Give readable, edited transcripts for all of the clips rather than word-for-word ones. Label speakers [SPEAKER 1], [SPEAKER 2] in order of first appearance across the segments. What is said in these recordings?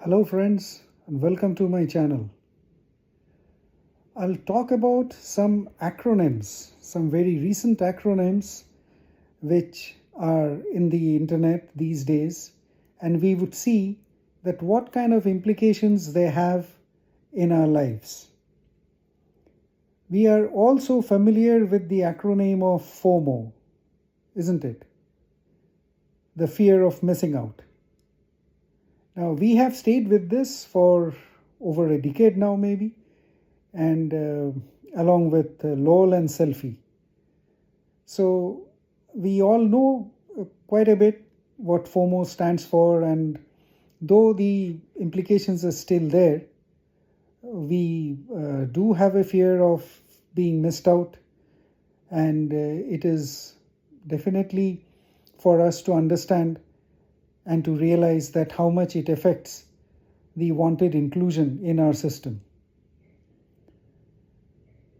[SPEAKER 1] Hello friends and welcome to my channel. I'll talk about some acronyms, some very recent acronyms which are in the internet these days, and we would see that what kind of implications they have in our lives. We are also familiar with the acronym of FOMO, isn't it? The fear of missing out. Now, we have stayed with this for over a decade now, maybe, and along with LOL and selfie. So, we all know quite a bit what FOMO stands for, and though the implications are still there, we do have a fear of being missed out, and it is definitely for us to understand and to realize that how much it affects the wanted inclusion in our system.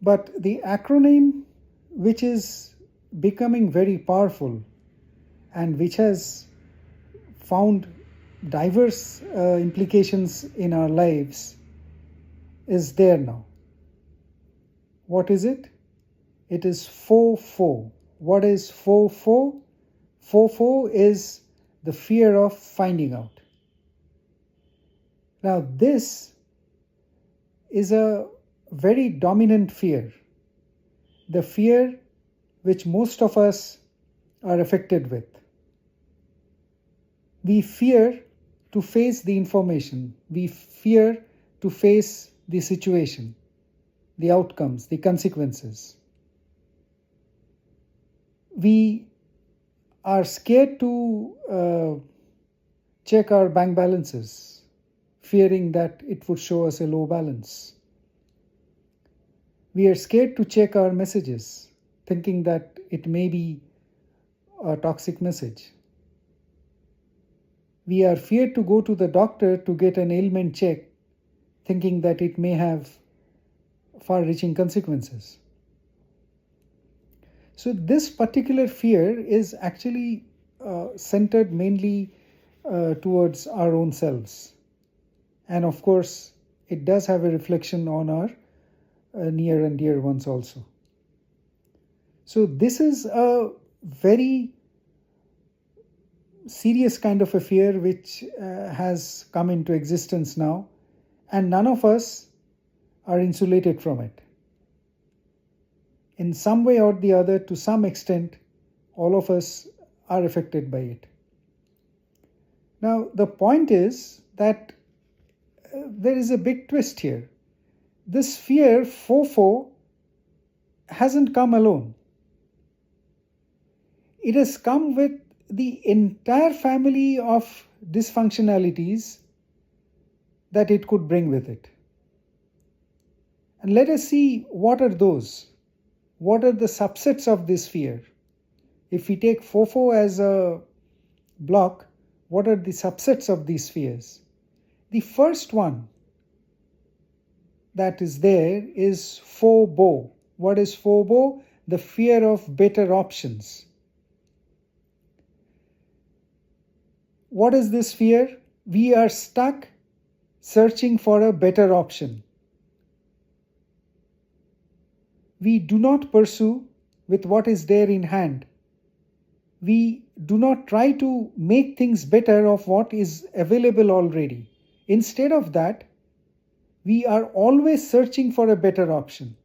[SPEAKER 1] But the acronym, which is becoming very powerful and which has found diverse implications in our lives, is there now. What is it? It is FOFO. What is FOFO? FOFO is the fear of finding out. Now, this is a very dominant fear, the fear which most of us are affected with. We fear to face the information, we fear to face the situation, the outcomes, the consequences. We are scared to check our bank balances, fearing that it would show us a low balance. We are scared to check our messages, thinking that it may be a toxic message. We are feared to go to the doctor to get an ailment check, thinking that it may have far-reaching consequences. So this particular fear is actually centered mainly towards our own selves. And of course, it does have a reflection on our near and dear ones also. So this is a very serious kind of a fear which has come into existence now, and none of us are insulated from it. In some way or the other, to some extent, all of us are affected by it. Now, the point is that there is a big twist here. This fear, FOFO, hasn't come alone. It has come with the entire family of dysfunctionalities that it could bring with it. And let us see what are those. What are the subsets of this fear? If we take FOFO as a block, what are the subsets of these fears? The first one that is there is FOBO. What is FOBO? The fear of better options. What is this fear? We are stuck searching for a better option. We do not pursue with what is there in hand. We do not try to make things better of what is available already. Instead of that, we are always searching for a better option.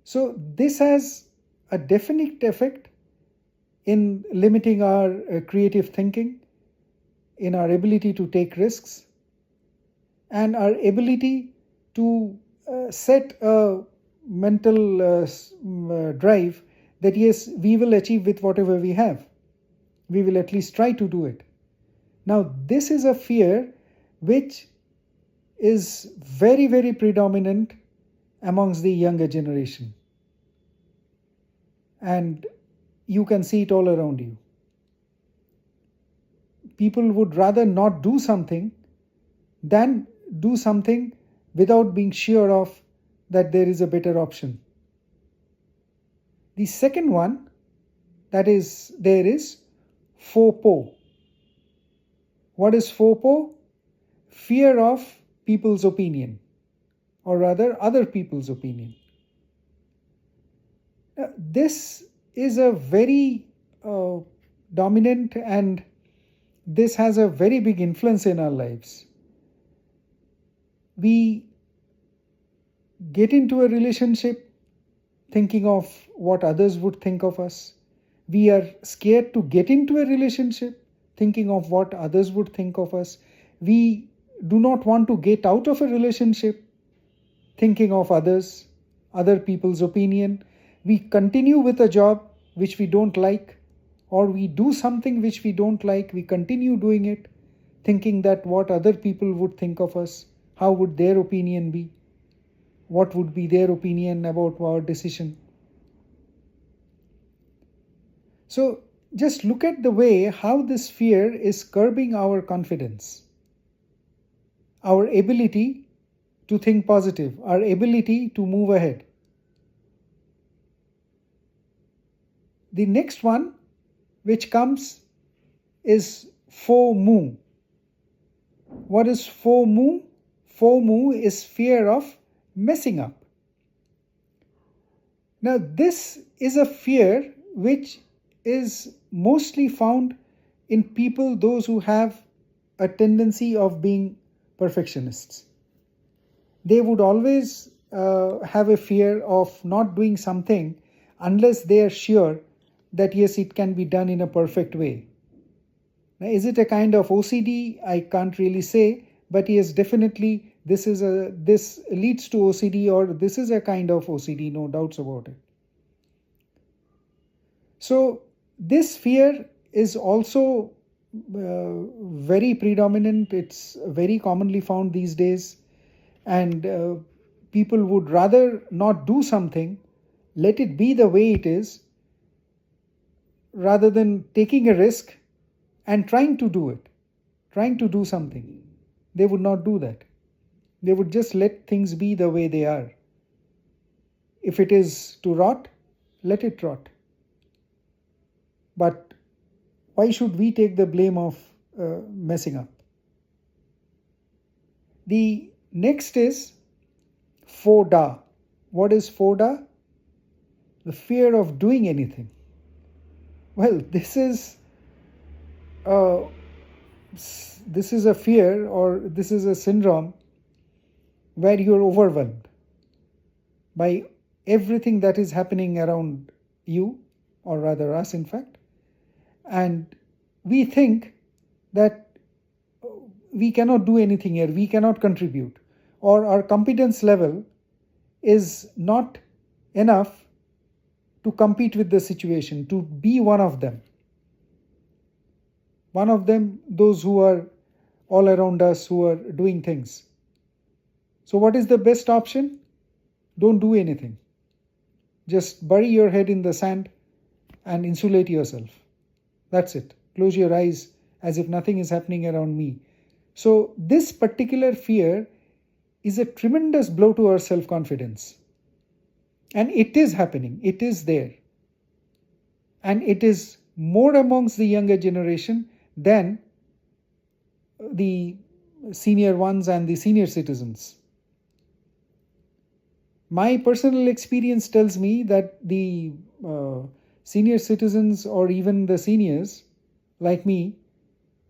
[SPEAKER 1] So this has a definite effect in limiting our creative thinking, in our ability to take risks, and our ability to set a mental drive that yes, we will achieve with whatever we have. We will at least try to do it. Now, this is a fear which is very, very predominant amongst the younger generation. And you can see it all around you. People would rather not do something than do something without being sure of that there is a better option. The second one that is there is FOPO. What is FOPO? Fear of people's opinion, or rather, other people's opinion. This is a very dominant, and this has a very big influence in our lives. We get into a relationship thinking of what others would think of us. We are scared to get into a relationship thinking of what others would think of us. We do not want to get out of a relationship thinking of others, other people's opinion. We continue with a job which we don't like, or we do something which we don't like. We continue doing it thinking that what other people would think of us, how would their opinion be, what would be their opinion about our decision. So just look at the way how this fear is curbing our confidence, our ability to think positive, our ability to move ahead. The next one which comes is FOMO. What is FOMO? FOMO is fear of messing up. Now, this is a fear which is mostly found in people, those who have a tendency of being perfectionists. They would always have a fear of not doing something unless they are sure that yes, it can be done in a perfect way. Now, is it a kind of OCD? I can't really say, but yes, definitely this leads to OCD, or this is a kind of OCD, no doubts about it. So this fear is also very predominant. It's very commonly found these days, and people would rather not do something, let it be the way it is, rather than taking a risk and trying to do it, trying to do something. They would not do that. They would just let things be the way they are. If it is to rot, let it rot. But why should we take the blame of messing up? The next is FODA. What is FODA? The fear of doing anything. Well, this is a fear, or this is a syndrome where you're overwhelmed by everything that is happening around you, or rather us, in fact. And we think that we cannot do anything here, we cannot contribute, or our competence level is not enough to compete with the situation, to be one of them. One of them, those who are all around us, who are doing things. So what is the best option? Don't do anything. Just bury your head in the sand and insulate yourself. That's it. Close your eyes as if nothing is happening around me. So this particular fear is a tremendous blow to our self-confidence. And it is happening. It is there. And it is more amongst the younger generation than the senior ones and the senior citizens. My personal experience tells me that the senior citizens, or even the seniors like me,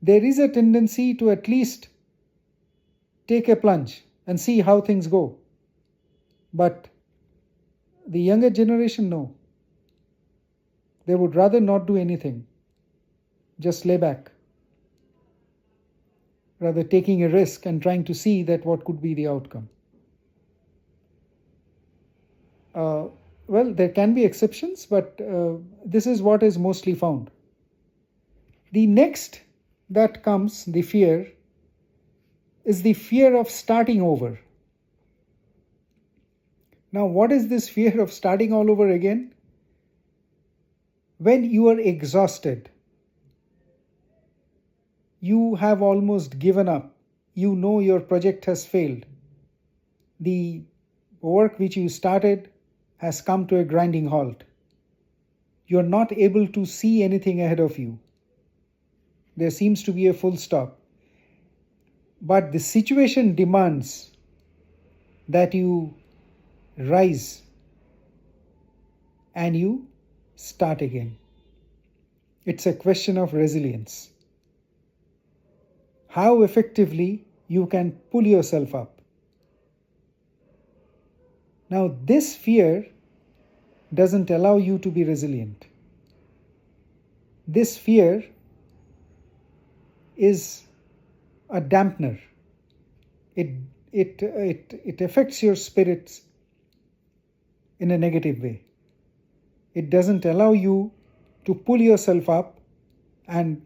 [SPEAKER 1] there is a tendency to at least take a plunge and see how things go. But the younger generation, no. They would rather not do anything, just lay back, rather taking a risk and trying to see that what could be the outcome. Well, there can be exceptions, but this is what is mostly found. The next that comes, the fear, is the fear of starting over. Now, what is this fear of starting all over again? When you are exhausted, you have almost given up, you know your project has failed, the work which you started has come to a grinding halt. You are not able to see anything ahead of you. There seems to be a full stop. But the situation demands that you rise and you start again. It's a question of resilience. How effectively you can pull yourself up. Now, this fear doesn't allow you to be resilient. This fear is a dampener. It, it affects your spirits in a negative way. It doesn't allow you to pull yourself up and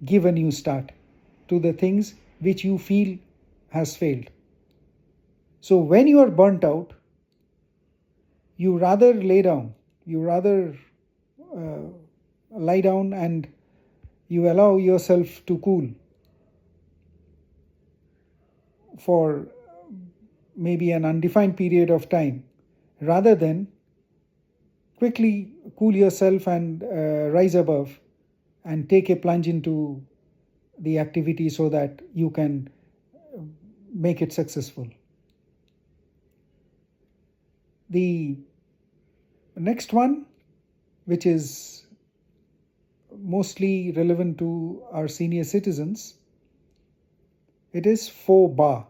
[SPEAKER 1] give a new start to the things which you feel has failed. So when you are burnt out, you rather lay down, you rather uh, lie down and you allow yourself to cool for maybe an undefined period of time, rather than quickly cool yourself and rise above and take a plunge into the activity so that you can make it successful. The next one, which is mostly relevant to our senior citizens, it is FOBA,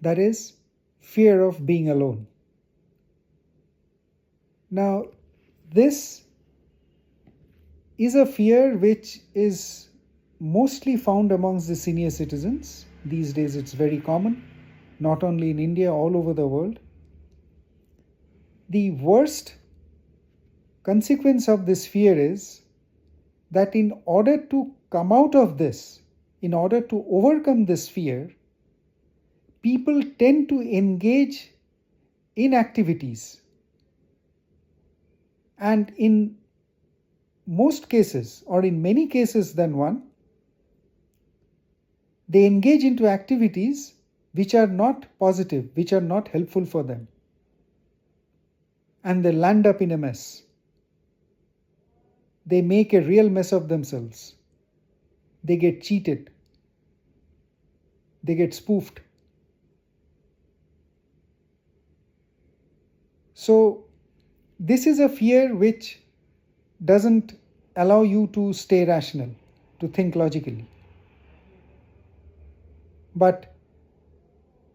[SPEAKER 1] that is fear of being alone. Now, this is a fear which is mostly found amongst the senior citizens. These days it's very common, not only in India, all over the world. The worst consequence of this fear is that in order to come out of this, in order to overcome this fear, people tend to engage in activities. And in most cases, or in many cases than one, they engage into activities which are not positive, which are not helpful for them. And they land up in a mess. They make a real mess of themselves. They get cheated. They get spoofed. So, this is a fear which doesn't allow you to stay rational, to think logically. But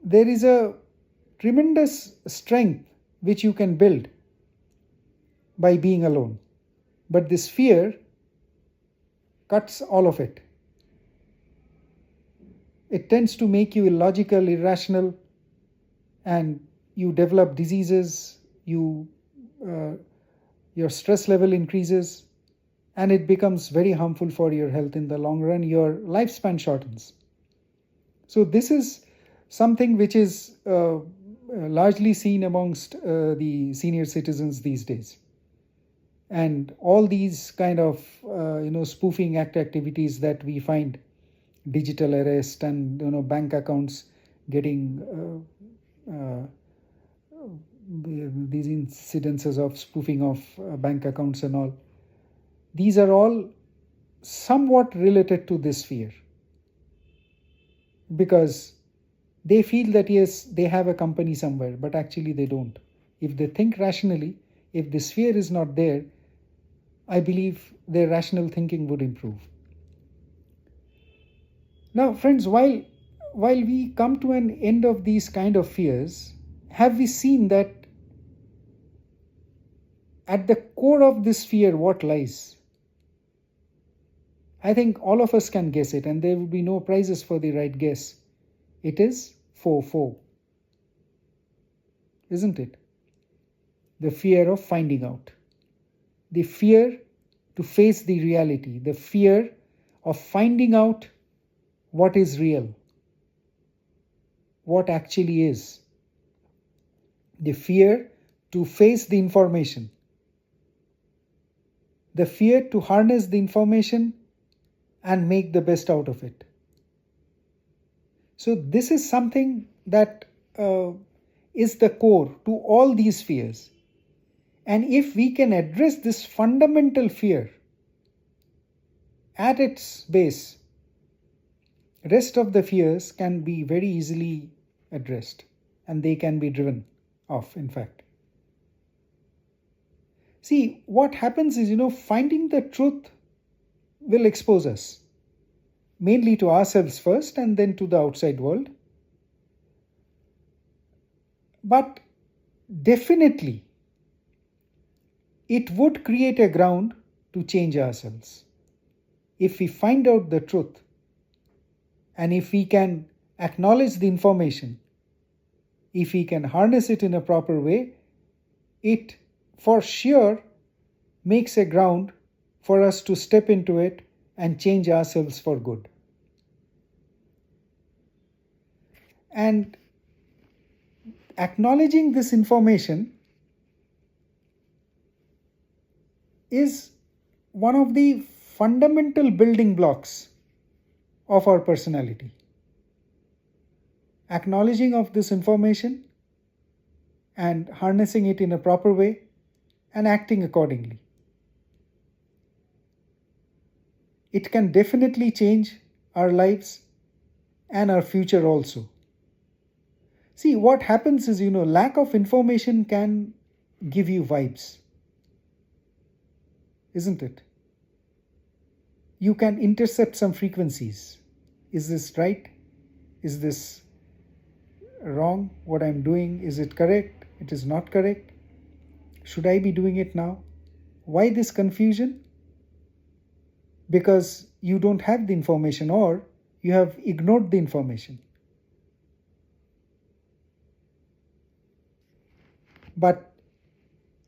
[SPEAKER 1] there is a tremendous strength which you can build by being alone. But this fear cuts all of it. It tends to make you illogical, irrational, and you develop diseases, your stress level increases, and it becomes very harmful for your health in the long run. Your lifespan shortens. So this is something which is largely seen amongst the senior citizens these days. And all these kind of spoofing activities that we find, digital arrest and bank accounts getting these incidences of spoofing of bank accounts and all, these are all somewhat related to this fear, because they feel that yes, they have a company somewhere, but actually they don't. If they think rationally, if this fear is not there, I believe their rational thinking would improve. Now, friends, while we come to an end of these kind of fears, have we seen that at the core of this fear what lies? I think all of us can guess it, and there will be no prizes for the right guess. It is FOFO, isn't it? The fear of finding out. The fear to face the reality. The fear of finding out what is real, what actually is. The fear to face the information. The fear to harness the information and make the best out of it. So this is something that is the core to all these fears. And if we can address this fundamental fear at its base, rest of the fears can be very easily addressed, and they can be driven off, in fact. See, what happens is, finding the truth will expose us, mainly to ourselves first and then to the outside world. But definitely, it would create a ground to change ourselves. If we find out the truth, and if we can acknowledge the information, if we can harness it in a proper way, it for sure makes a ground for us to step into it and change ourselves for good. And acknowledging this information is one of the fundamental building blocks of our personality. Acknowledging of this information and harnessing it in a proper way and acting accordingly. It can definitely change our lives and our future also. See, what happens is, lack of information can give you vibes, isn't it? You can intercept some frequencies. Is this right? Is this wrong? What I'm doing, is it correct? It is not correct? Should I be doing it now? Why this confusion? Because you don't have the information, or you have ignored the information. But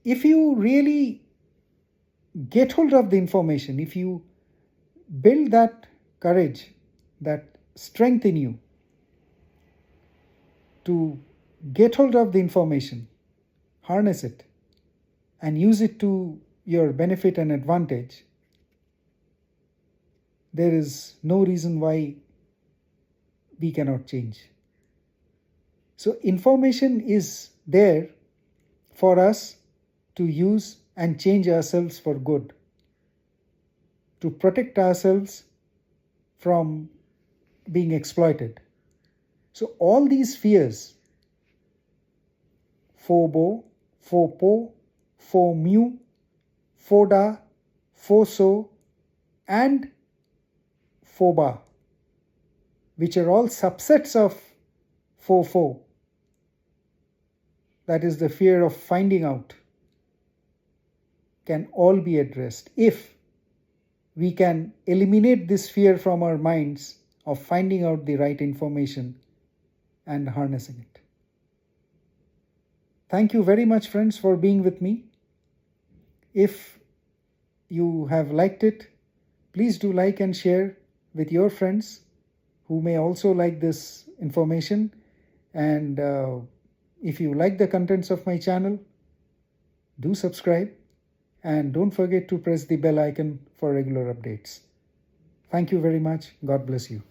[SPEAKER 1] if you really get hold of the information, if you build that courage, that strength in you to get hold of the information, harness it, and use it to your benefit and advantage, there is no reason why we cannot change. So information is there for us to use and change ourselves for good, to protect ourselves from being exploited. So all these fears, FOBO, FOPO, FOMU, FODA, FOSO, and FOBA, which are all subsets of FOFO, that is the fear of finding out, can all be addressed if we can eliminate this fear from our minds of finding out the right information and harnessing it. Thank you very much, friends, for being with me. If you have liked it, please do like and share with your friends who may also like this information. And if you like the contents of my channel, do subscribe, and don't forget to press the bell icon for regular updates. Thank you very much. God bless you.